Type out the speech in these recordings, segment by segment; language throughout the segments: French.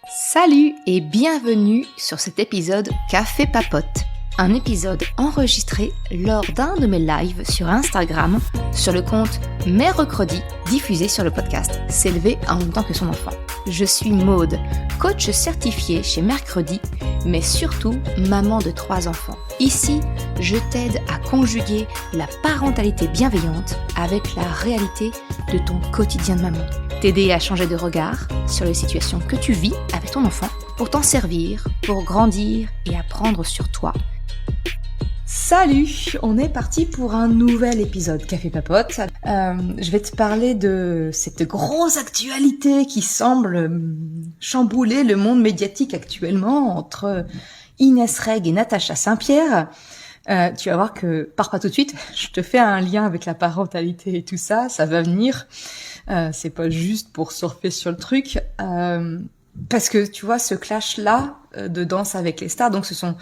Salut et bienvenue sur cet épisode Café Papote, un épisode enregistré lors d'un de mes lives sur Instagram sur le compte Mercredi, diffusé sur le podcast S'élever en même temps que son enfant. Je suis Maude, coach certifié chez Mercredi, mais surtout maman de 3 enfants. Ici, je t'aide à conjuguer la parentalité bienveillante avec la réalité de ton quotidien de maman. T'aider à changer de regard sur les situations que tu vis avec ton enfant pour t'en servir, pour grandir et apprendre sur toi. Salut, on est parti pour un nouvel épisode Café Papote. Je vais te parler de cette grosse actualité qui semble chambouler le monde médiatique actuellement entre Inès Reg et Natacha Saint-Pierre. Tu vas voir que, pars pas tout de suite, je te fais un lien avec la parentalité et tout ça, ça va venir. C'est pas juste pour surfer sur le truc. Parce que tu vois, ce clash-là de Danse avec les stars, donc ce sont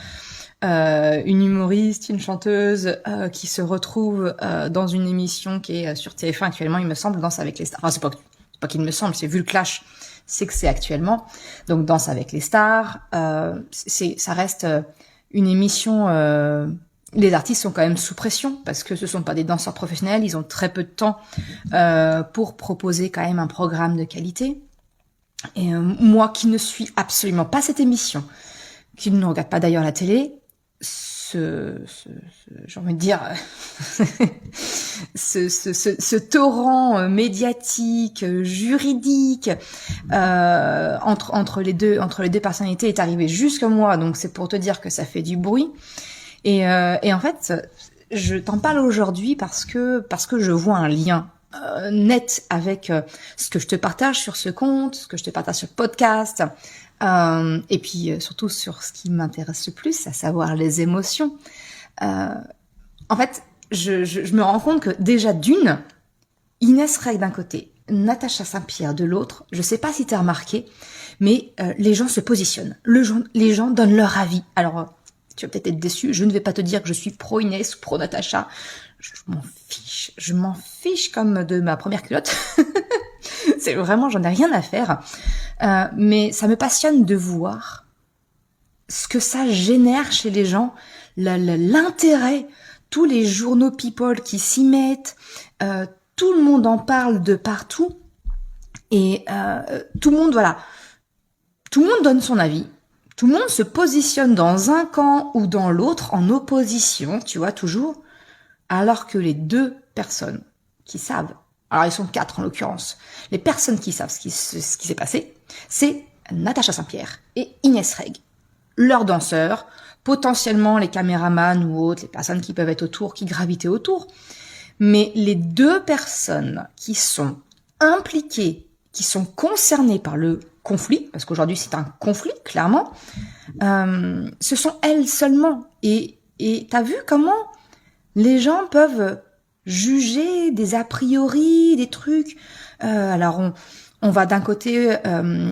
une humoriste, une chanteuse qui se retrouve dans une émission qui est sur TF1 actuellement, il me semble, Danse avec les stars. Enfin, c'est pas qu'il me semble, c'est vu le clash, c'est que c'est actuellement. Donc Danse avec les stars, ça reste une émission. Les artistes sont quand même sous pression parce que ce sont pas des danseurs professionnels, ils ont très peu de temps pour proposer quand même un programme de qualité. Et moi qui ne suis absolument pas cette émission, qui ne regarde pas d'ailleurs la télé, j'ai envie de dire, ce torrent médiatique, juridique entre les deux personnalités est arrivé jusqu'à moi, donc c'est pour te dire que ça fait du bruit. Et en fait, je t'en parle aujourd'hui parce que je vois un lien net avec ce que je te partage sur ce compte, ce que je te partage sur le podcast, et puis surtout sur ce qui m'intéresse le plus, à savoir les émotions. En fait, je me rends compte que déjà d'une, Inès Reg d'un côté, Natacha Saint-Pierre de l'autre, je sais pas si t'as remarqué, mais les gens se positionnent, les gens donnent leur avis. Alors, tu vas peut-être être déçu, je ne vais pas te dire que je suis pro Inès ou pro Natacha. Je m'en fiche comme de ma première culotte. C'est vraiment, j'en ai rien à faire. Mais ça me passionne de voir ce que ça génère chez les gens, l'intérêt, tous les journaux people qui s'y mettent, tout le monde en parle de partout. Et tout le monde donne son avis. Tout le monde se positionne dans un camp ou dans l'autre en opposition, tu vois, toujours, alors que les deux personnes qui savent, alors ils sont 4 en l'occurrence, les personnes qui savent ce qui s'est passé, c'est Natacha Saint-Pierre et Inès Reg, leurs danseurs, potentiellement les caméramans ou autres, les personnes qui peuvent être autour, qui gravitaient autour, mais les deux personnes qui sont impliquées, qui sont concernées par le conflit, parce qu'aujourd'hui c'est un conflit, clairement, ce sont elles seulement. Et t'as vu comment les gens peuvent juger des a priori, des trucs. Alors on va d'un côté,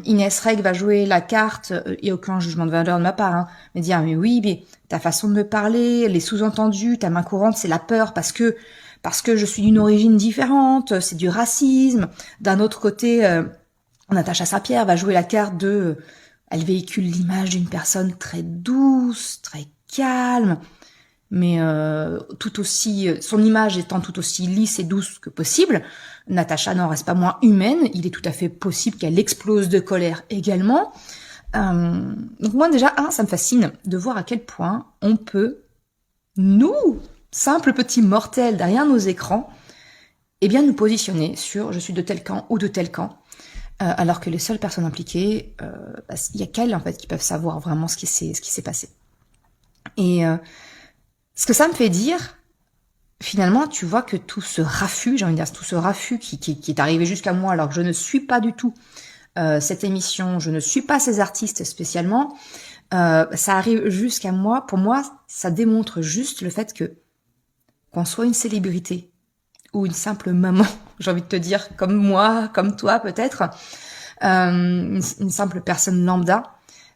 Inès Reg va jouer la carte, il n'y a aucun jugement de valeur de ma part, hein, mais dire mais oui, mais ta façon de me parler, les sous-entendus, ta main courante, c'est la peur parce que je suis d'une origine différente, c'est du racisme. D'un autre côté, Natacha Saint-Pierre va jouer la carte de... Elle véhicule l'image d'une personne très douce, très calme, mais tout aussi... Son image étant tout aussi lisse et douce que possible. Natacha n'en reste pas moins humaine. Il est tout à fait possible qu'elle explose de colère également. Donc moi déjà, ça me fascine de voir à quel point on peut, nous, simples petits mortels derrière nos écrans, eh bien nous positionner sur « je suis de tel camp » ou de tel camp. Alors que les seules personnes impliquées, il y a qu'elles en fait qui peuvent savoir vraiment ce qui s'est passé. Et ce que ça me fait dire, finalement, tu vois que tout ce raffut, j'ai envie de dire, tout ce raffut qui est arrivé jusqu'à moi, alors que je ne suis pas du tout cette émission, je ne suis pas ces artistes spécialement, ça arrive jusqu'à moi. Pour moi, ça démontre juste le fait qu'on soit une célébrité ou une simple maman, j'ai envie de te dire, comme moi, comme toi peut-être, une simple personne lambda,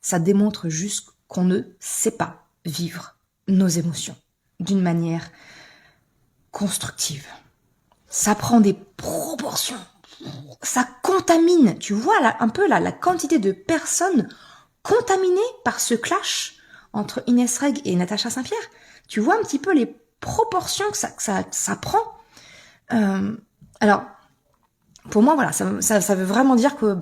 ça démontre juste qu'on ne sait pas vivre nos émotions d'une manière constructive. Ça prend des proportions ça contamine. Tu vois là, un peu la quantité de personnes contaminées par ce clash entre Inès Reg et Natacha Saint-Pierre. Tu vois un petit peu les proportions que ça prend. Alors, pour moi, voilà, ça veut vraiment dire que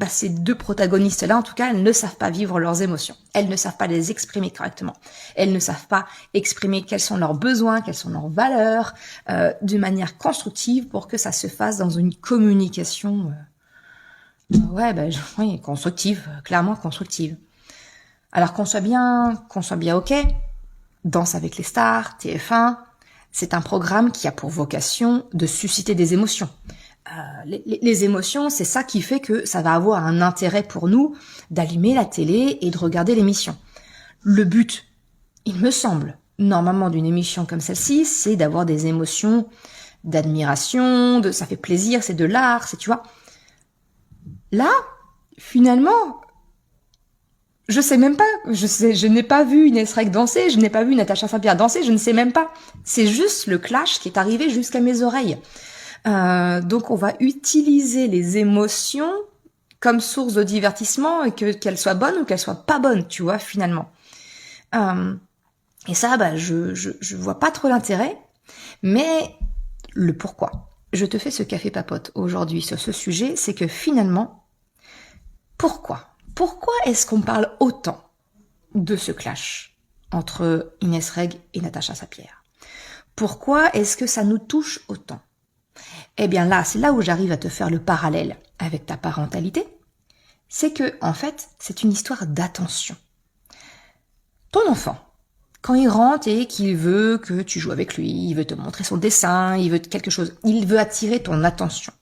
ces deux protagonistes-là, en tout cas, elles ne savent pas vivre leurs émotions. Elles ne savent pas les exprimer correctement. Elles ne savent pas exprimer quels sont leurs besoins, quelles sont leurs valeurs, d'une manière constructive pour que ça se fasse dans une communication, oui, constructive, clairement constructive. Alors qu'on soit bien ok, Danse avec les stars, TF1, c'est un programme qui a pour vocation de susciter des émotions. Les émotions, c'est ça qui fait que ça va avoir un intérêt pour nous d'allumer la télé et de regarder l'émission. Le but, il me semble, normalement d'une émission comme celle-ci, c'est d'avoir des émotions d'admiration, ça fait plaisir, c'est de l'art, tu vois. Là, finalement, je sais même pas, je n'ai pas vu Inès Reg danser, je n'ai pas vu Natacha Saint-Pierre danser, je ne sais même pas. C'est juste le clash qui est arrivé jusqu'à mes oreilles. Donc on va utiliser les émotions comme source de divertissement et qu'elles soient bonnes ou qu'elles soient pas bonnes, tu vois, finalement. Et ça, je vois pas trop l'intérêt, mais le pourquoi. Je te fais ce café papote aujourd'hui sur ce sujet, c'est que finalement, pourquoi est-ce qu'on parle autant de ce clash entre Inès Reg et Natacha Saint-Pierre? Pourquoi est-ce que ça nous touche autant? Eh bien là, c'est là où j'arrive à te faire le parallèle avec ta parentalité. C'est que, en fait, c'est une histoire d'attention. Ton enfant, quand il rentre et qu'il veut que tu joues avec lui, il veut te montrer son dessin, il veut quelque chose, il veut attirer ton attention.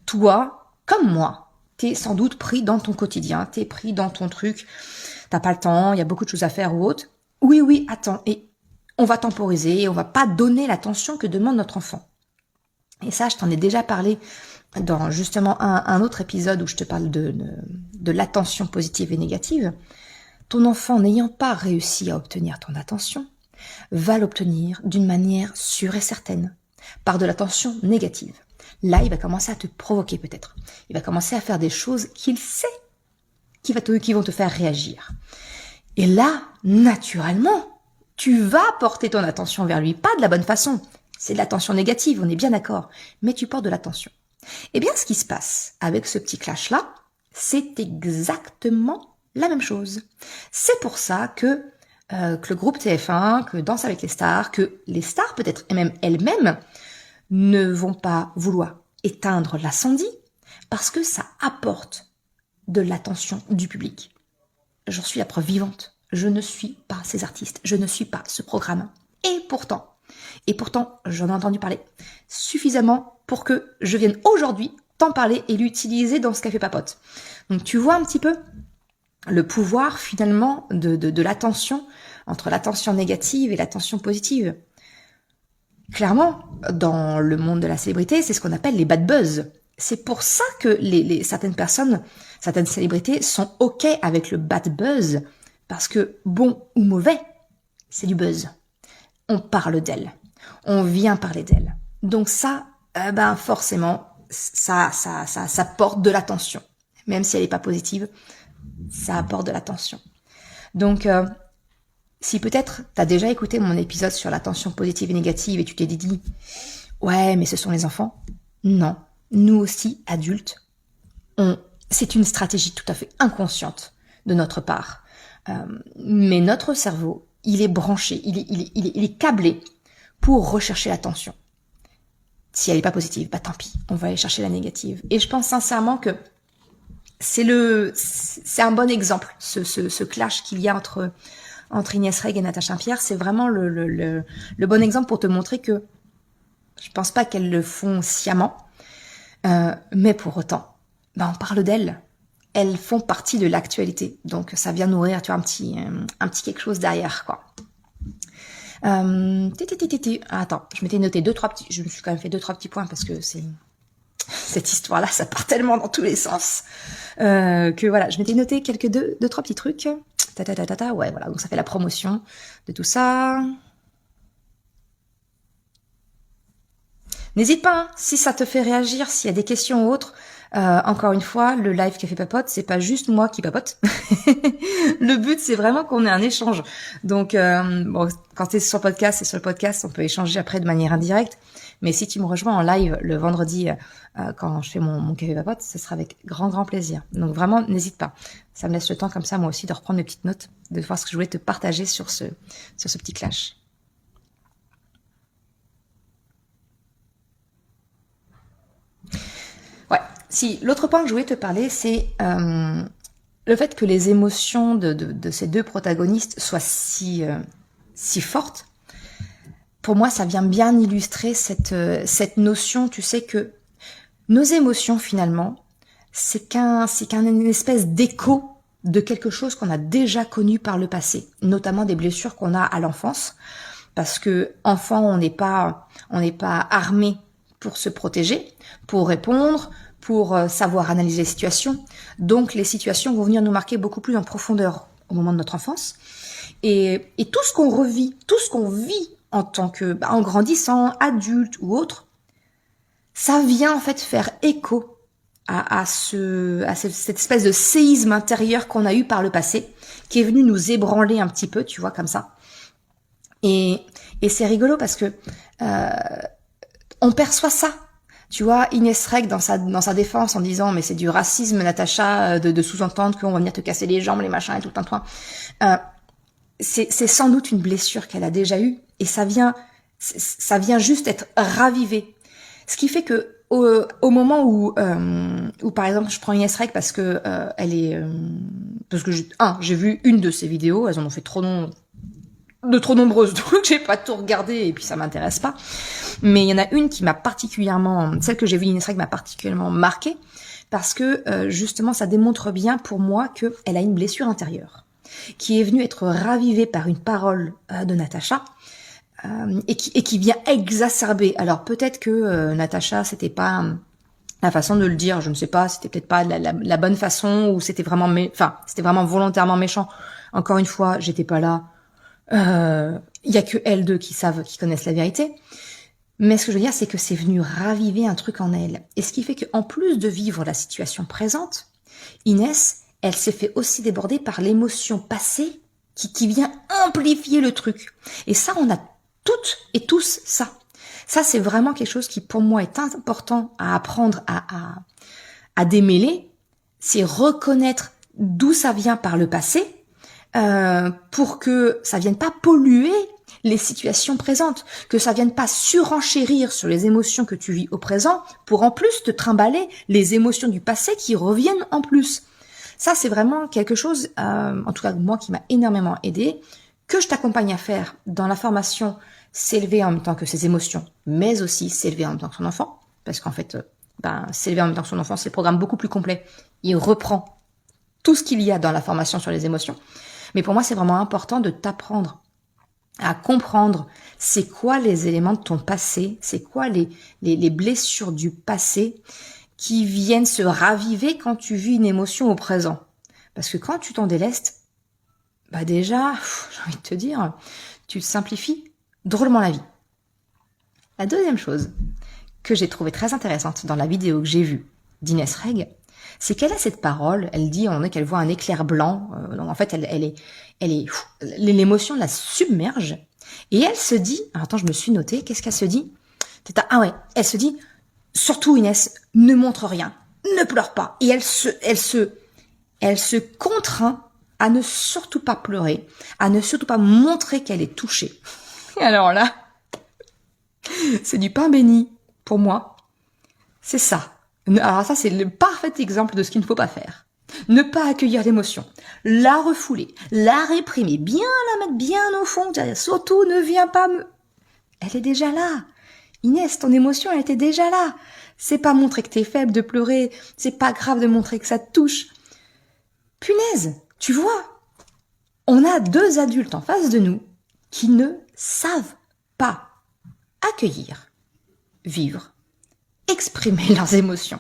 Toi, comme moi, t'es sans doute pris dans ton quotidien, t'es pris dans ton truc, t'as pas le temps, il y a beaucoup de choses à faire ou autre. Oui, attends, et on va temporiser, et on va pas donner l'attention que demande notre enfant. Et ça, je t'en ai déjà parlé dans justement un autre épisode où je te parle de l'attention positive et négative. Ton enfant, n'ayant pas réussi à obtenir ton attention, va l'obtenir d'une manière sûre et certaine, par de l'attention négative. Là, il va commencer à te provoquer peut-être. Il va commencer à faire des choses qu'il sait qui vont te faire réagir. Et là, naturellement, tu vas porter ton attention vers lui, pas de la bonne façon. C'est de l'attention négative, on est bien d'accord, mais tu portes de l'attention. Eh bien, ce qui se passe avec ce petit clash-là, c'est exactement la même chose. C'est pour ça que le groupe TF1, que Danse avec les stars, que les stars peut-être même elles-mêmes ne vont pas vouloir éteindre l'incendie parce que ça apporte de l'attention du public. J'en suis la preuve vivante. Je ne suis pas ces artistes, je ne suis pas ce programme. Et pourtant, j'en ai entendu parler suffisamment pour que je vienne aujourd'hui t'en parler et l'utiliser dans ce café papote. Donc tu vois un petit peu le pouvoir finalement de l'attention, entre l'attention négative et l'attention positive. Clairement, dans le monde de la célébrité, c'est ce qu'on appelle les bad buzz. C'est pour ça que certaines célébrités sont OK avec le bad buzz, parce que bon ou mauvais, c'est du buzz. On parle d'elle. On vient parler d'elle. Donc ça, forcément, ça porte de l'attention. Même si elle n'est pas positive, ça apporte de l'attention. Donc, si peut-être t'as déjà écouté mon épisode sur l'attention positive et négative et tu t'es dit « Ouais, mais ce sont les enfants ». Non, nous aussi, adultes, c'est une stratégie tout à fait inconsciente de notre part. Mais notre cerveau, il est branché, il est câblé pour rechercher l'attention. Si elle n'est pas positive, tant pis, on va aller chercher la négative. Et je pense sincèrement que c'est un bon exemple, ce clash qu'il y a entre Inès Reg et Natacha Saint-Pierre. C'est vraiment le bon exemple pour te montrer que je pense pas qu'elles le font sciemment, mais pour autant, on parle d'elles. Elles font partie de l'actualité, donc ça vient nourrir, tu vois, un petit quelque chose derrière, quoi. Attends, je m'étais noté je me suis quand même fait 2-3 petits points parce que cette histoire-là, ça part tellement dans tous les sens que voilà, je m'étais noté quelques 2-3 petits trucs. Ouais, voilà, donc ça fait la promotion de tout ça. N'hésite pas, hein, si ça te fait réagir, s'il y a des questions ou autres. Encore une fois, le live Café Papote, c'est pas juste moi qui papote. Le but, c'est vraiment qu'on ait un échange. Donc, bon, quand t'es sur podcast, c'est sur le podcast, on peut échanger après de manière indirecte. Mais si tu me rejoins en live le vendredi, quand je fais mon Café Papote, ce sera avec grand, grand plaisir. Donc vraiment, n'hésite pas. Ça me laisse le temps comme ça, moi aussi, de reprendre mes petites notes, de voir ce que je voulais te partager sur ce petit clash. Ouais. Si, l'autre point que je voulais te parler, c'est le fait que les émotions de ces deux protagonistes soient si fortes. Pour moi, ça vient bien illustrer cette notion, tu sais, que nos émotions, finalement, c'est une espèce d'écho de quelque chose qu'on a déjà connu par le passé, notamment des blessures qu'on a à l'enfance, parce que enfant, on n'est pas armé pour se protéger, pour répondre, pour savoir analyser les situations. Donc, les situations vont venir nous marquer beaucoup plus en profondeur au moment de notre enfance. Et tout ce qu'on revit, tout ce qu'on vit en grandissant, adulte ou autre, ça vient en fait faire écho à cette espèce de séisme intérieur qu'on a eu par le passé, qui est venu nous ébranler un petit peu, tu vois, comme ça. Et c'est rigolo parce que on perçoit ça. Tu vois, Inès Reg dans sa défense en disant mais c'est du racisme, Natacha, de sous-entendre qu'on va venir te casser les jambes, les machins et tout un toit. C'est sans doute une blessure qu'elle a déjà eue et ça vient juste être ravivé. Ce qui fait que au moment où par exemple je prends Inès Reg parce que parce que j'ai vu une de ses vidéos, elles en ont fait trop nombreuses, donc j'ai pas tout regardé et puis ça m'intéresse pas. Mais il y en a une qui m'a particulièrement, celle que j'ai vue Inès Reg m'a particulièrement marquée parce que justement ça démontre bien pour moi qu'elle a une blessure intérieure qui est venue être ravivée par une parole de Natacha et qui vient exacerber. Alors peut-être que Natacha c'était pas la façon de le dire, je ne sais pas, c'était peut-être pas la bonne façon ou c'était vraiment c'était vraiment volontairement méchant. Encore une fois, j'étais pas là. Il y a que elles deux qui connaissent la vérité. Mais ce que je veux dire, c'est que c'est venu raviver un truc en elle. Et ce qui fait qu'en plus de vivre la situation présente, Inès, elle s'est fait aussi déborder par l'émotion passée qui vient amplifier le truc. Et ça, on a toutes et tous ça. Ça, c'est vraiment quelque chose qui, pour moi, est important à apprendre à démêler. C'est reconnaître d'où ça vient par le passé pour que ça vienne pas polluer les situations présentes, que ça vienne pas surenchérir sur les émotions que tu vis au présent pour en plus te trimballer les émotions du passé qui reviennent en plus. Ça, c'est vraiment quelque chose, en tout cas moi, qui m'a énormément aidé, que je t'accompagne à faire dans la formation s'élever en même temps que ses émotions, mais aussi s'élever en même temps que son enfant, parce qu'en fait, s'élever en même temps que son enfant, c'est le programme beaucoup plus complet. Il reprend tout ce qu'il y a dans la formation sur les émotions. Mais pour moi, c'est vraiment important de t'apprendre à comprendre c'est quoi les éléments de ton passé, c'est quoi les blessures du passé qui viennent se raviver quand tu vis une émotion au présent. Parce que quand tu t'en délestes, déjà, j'ai envie de te dire, tu te simplifies drôlement la vie. La deuxième chose que j'ai trouvée très intéressante dans la vidéo que j'ai vue d'Inès Reg, c'est qu'elle a cette parole, elle dit qu'elle voit un éclair blanc, donc en fait l'émotion la submerge, et elle se dit, attends je me suis notée, qu'est-ce qu'elle se dit? Elle se dit, surtout Inès, ne montre rien, ne pleure pas, et elle se contraint à ne surtout pas pleurer, à ne surtout pas montrer qu'elle est touchée. Et alors là, c'est du pain béni pour moi, c'est ça. Alors ça, c'est le parfait exemple de ce qu'il ne faut pas faire. Ne pas accueillir l'émotion, la refouler, la réprimer, bien la mettre bien au fond, surtout ne viens pas me... Elle est déjà là. Inès, ton émotion, elle était déjà là. C'est pas montrer que t'es faible de pleurer, c'est pas grave de montrer que ça te touche. Punaise, tu vois, on a deux adultes en face de nous qui ne savent pas accueillir, vivre, exprimer leurs émotions.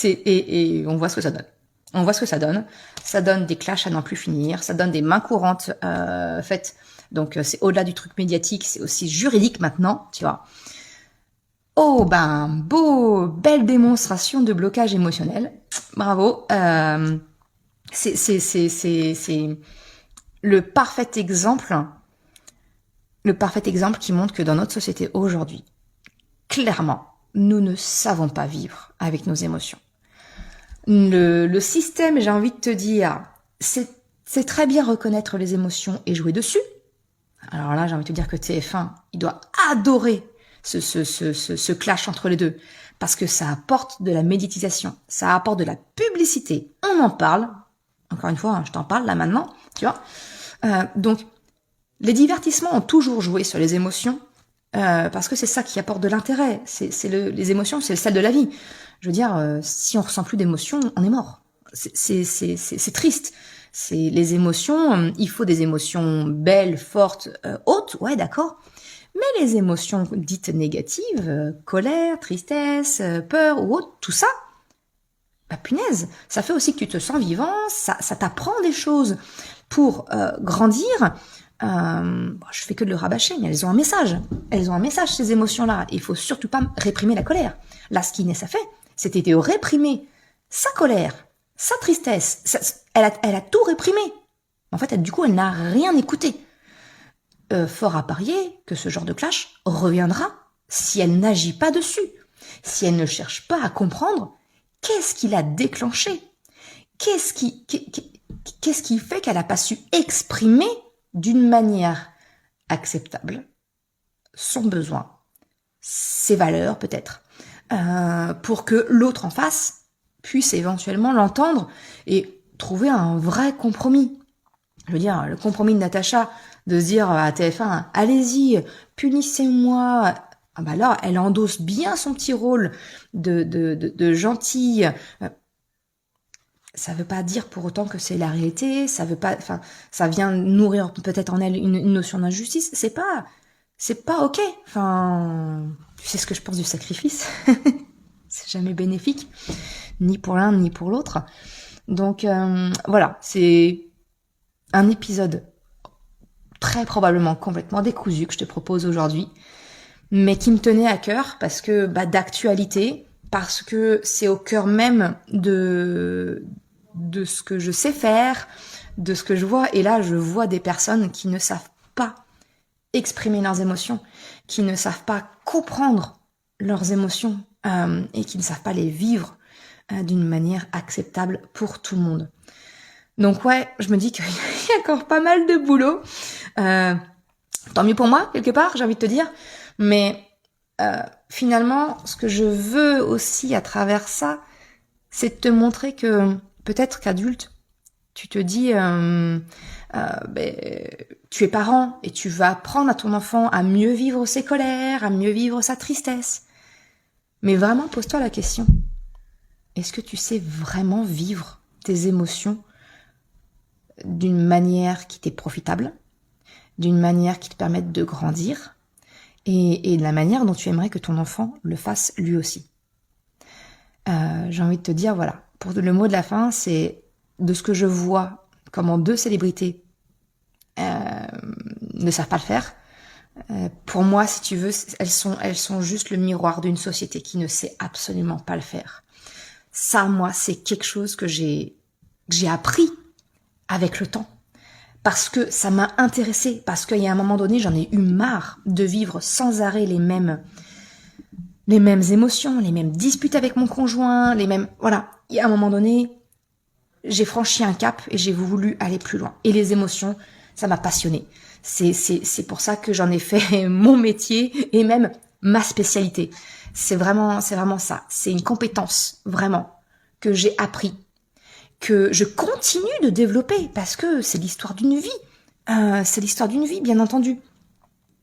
Et on voit ce que ça donne. On voit ce que ça donne. Ça donne des clashs à n'en plus finir. Ça donne des mains courantes faites. Donc c'est au-delà du truc médiatique, c'est aussi juridique maintenant, tu vois. Oh ben, belle démonstration de blocage émotionnel. Bravo. C'est le parfait exemple, qui montre que dans notre société aujourd'hui, clairement, nous ne savons pas vivre avec nos émotions. Le système, j'ai envie de te dire, c'est très bien reconnaître les émotions et jouer dessus. Alors là, j'ai envie de te dire que TF1, il doit adorer ce clash entre les deux. Parce que ça apporte de la médiatisation, ça apporte de la publicité. On en parle. Encore une fois, je t'en parle là maintenant, tu vois. Donc, les divertissements ont toujours joué sur les émotions, parce que c'est ça qui apporte de l'intérêt. Les émotions, c'est le sel de la vie. Je veux dire, si on ressent plus d'émotions, on est mort. C'est triste. C'est les émotions, il faut des émotions belles, fortes, hautes, ouais, d'accord. Mais les émotions dites négatives, colère, tristesse, peur ou autre, tout ça, bah punaise, ça fait aussi que tu te sens vivant, ça t'apprend des choses pour grandir. Je fais que de le rabâcher, mais elles ont un message. Elles ont un message, ces émotions-là. Il faut surtout pas réprimer la colère. Là, ce qu'Inès a fait, c'était de réprimer sa colère, sa tristesse. Elle a tout réprimé. En fait, du coup, elle n'a rien écouté. Fort à parier que ce genre de clash reviendra si elle n'agit pas dessus, si elle ne cherche pas à comprendre qu'est-ce qui l'a déclenché, qu'est-ce qui fait qu'elle n'a pas su exprimer d'une manière acceptable son besoin, ses valeurs peut-être, pour que l'autre en face puisse éventuellement l'entendre et trouver un vrai compromis. Je veux dire, le compromis de Natacha, de se dire à TF1, allez-y, punissez-moi. Ah bah là, elle endosse bien son petit rôle de gentille. Ça veut pas dire pour autant que c'est la réalité. Ça veut pas, enfin, ça vient nourrir peut-être en elle une notion d'injustice. C'est pas ok. Enfin, tu sais ce que je pense du sacrifice. C'est jamais bénéfique, ni pour l'un ni pour l'autre. Donc voilà, c'est un épisode très probablement complètement décousu que je te propose aujourd'hui, mais qui me tenait à cœur parce que d'actualité, parce que c'est au cœur même de ce que je sais faire, de ce que je vois. Et là, je vois des personnes qui ne savent pas exprimer leurs émotions, qui ne savent pas comprendre leurs émotions et qui ne savent pas les vivre d'une manière acceptable pour tout le monde. Donc ouais, je me dis qu'il y a encore pas mal de boulot. Tant mieux pour moi, quelque part, j'ai envie de te dire. Mais finalement, ce que je veux aussi à travers ça, c'est de te montrer que peut-être qu'adulte, tu te dis, tu es parent et tu vas apprendre à ton enfant à mieux vivre ses colères, à mieux vivre sa tristesse. Mais vraiment, pose-toi la question. Est-ce que tu sais vraiment vivre tes émotions d'une manière qui t'est profitable, d'une manière qui te permette de grandir et de la manière dont tu aimerais que ton enfant le fasse lui aussi. J'ai envie de te dire, voilà, pour le mot de la fin, c'est de ce que je vois, comment 2 célébrités ne savent pas le faire. Pour moi, si tu veux, elles sont juste le miroir d'une société qui ne sait absolument pas le faire. Ça, moi, c'est quelque chose que j'ai appris avec le temps. Parce que ça m'a intéressée, parce qu'il y a un moment donné, j'en ai eu marre de vivre sans arrêt les mêmes émotions, les mêmes disputes avec mon conjoint, voilà. Il y a un moment donné, j'ai franchi un cap et j'ai voulu aller plus loin. Et les émotions, ça m'a passionnée. C'est pour ça que j'en ai fait mon métier et même ma spécialité. C'est vraiment ça. C'est une compétence, vraiment, que j'ai appris, que je continue de développer, parce que c'est l'histoire d'une vie. C'est l'histoire d'une vie, bien entendu.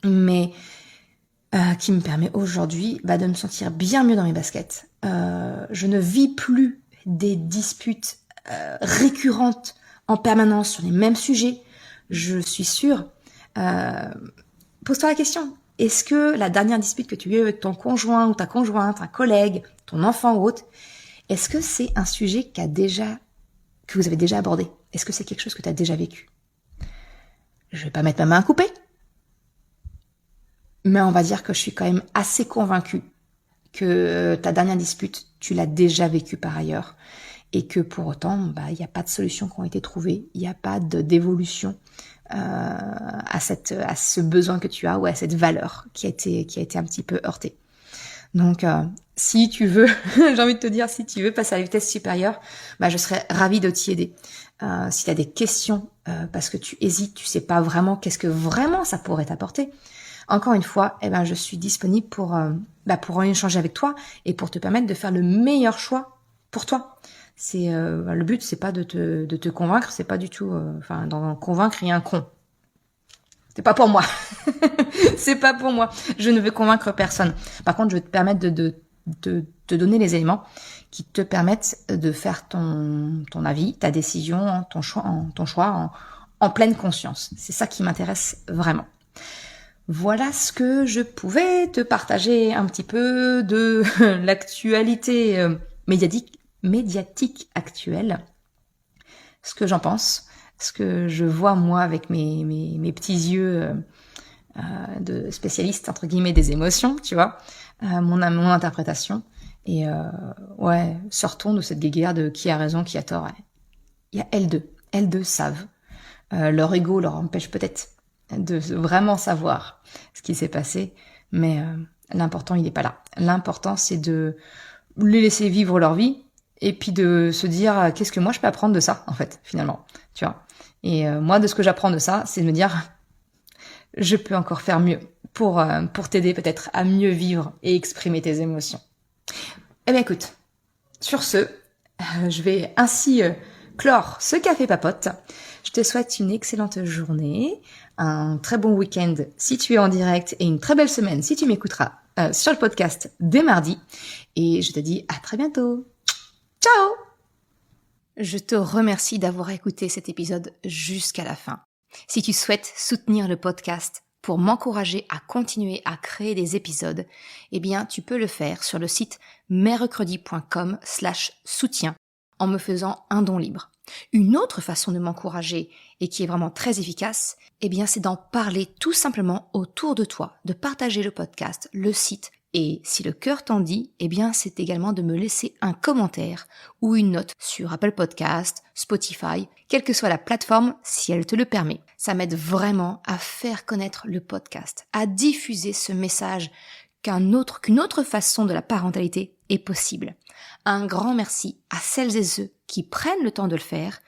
Mais qui me permet aujourd'hui de me sentir bien mieux dans mes baskets. Je ne vis plus des disputes récurrentes en permanence sur les mêmes sujets. Je suis sûre. Pose-toi la question. Est-ce que la dernière dispute que tu as eue avec ton conjoint ou ta conjointe, un collègue, ton enfant ou autre, est-ce que c'est un sujet que vous avez déjà abordé? Est-ce que c'est quelque chose que tu as déjà vécu? Je vais pas mettre ma main à couper, mais on va dire que je suis quand même assez convaincue que ta dernière dispute, tu l'as déjà vécue par ailleurs, et que pour autant, il n'y a pas de solutions qui ont été trouvées, il n'y a pas d'évolution à ce besoin que tu as ou à cette valeur qui a été un petit peu heurtée. Donc, si tu veux, j'ai envie de te dire, si tu veux passer à la vitesse supérieure, je serais ravie de t'y aider. Si tu as des questions, parce que tu hésites, tu sais pas vraiment qu'est-ce que vraiment ça pourrait t'apporter. Encore une fois, je suis disponible pour en échanger avec toi et pour te permettre de faire le meilleur choix pour toi. C'est le but, c'est pas de te convaincre, c'est pas du tout, d'en convaincre, il y a un con. C'est pas pour moi. C'est pas pour moi. Je ne veux convaincre personne. Par contre, je vais te permettre de te donner les éléments qui te permettent de faire ton avis, ta décision, ton choix en pleine conscience. C'est ça qui m'intéresse vraiment. Voilà ce que je pouvais te partager un petit peu de l'actualité médiatique actuelle. Ce que j'en pense, ce que je vois moi avec mes petits yeux de spécialiste entre guillemets des émotions, tu vois, mon interprétation. Et sortons de cette guéguerre de qui a raison, qui a tort. Il y a elles deux savent. Leur ego leur empêche peut-être de vraiment savoir ce qui s'est passé, mais l'important il n'est pas là. L'important c'est de les laisser vivre leur vie et puis de se dire qu'est-ce que moi je peux apprendre de ça en fait finalement, tu vois. Et moi de ce que j'apprends de ça, c'est de me dire je peux encore faire mieux pour t'aider peut-être à mieux vivre et exprimer tes émotions. Eh bien écoute, sur ce, je vais ainsi clore ce café papote. Je te souhaite une excellente journée, un très bon week-end si tu es en direct et une très belle semaine si tu m'écouteras sur le podcast dès mardi. Et je te dis à très bientôt. Ciao! Je te remercie d'avoir écouté cet épisode jusqu'à la fin. Si tu souhaites soutenir le podcast pour m'encourager à continuer à créer des épisodes, eh bien, tu peux le faire sur le site mercredi.com/soutien en me faisant un don libre. Une autre façon de m'encourager et qui est vraiment très efficace, eh bien, c'est d'en parler tout simplement autour de toi, de partager le podcast, le site. Et si le cœur t'en dit, eh bien, c'est également de me laisser un commentaire ou une note sur Apple Podcast, Spotify, quelle que soit la plateforme, si elle te le permet. Ça m'aide vraiment à faire connaître le podcast, à diffuser ce message qu'une autre façon de la parentalité est possible. Un grand merci à celles et ceux qui prennent le temps de le faire,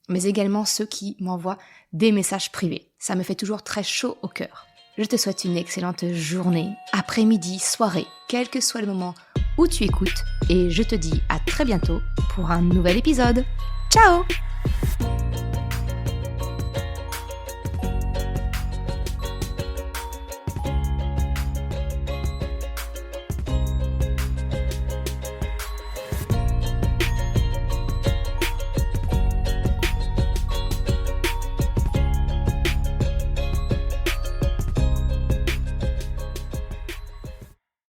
mais également ceux qui m'envoient des messages privés. Ça me fait toujours très chaud au cœur. Je te souhaite une excellente journée, après-midi, soirée, quel que soit le moment où tu écoutes, et je te dis à très bientôt pour un nouvel épisode. Ciao!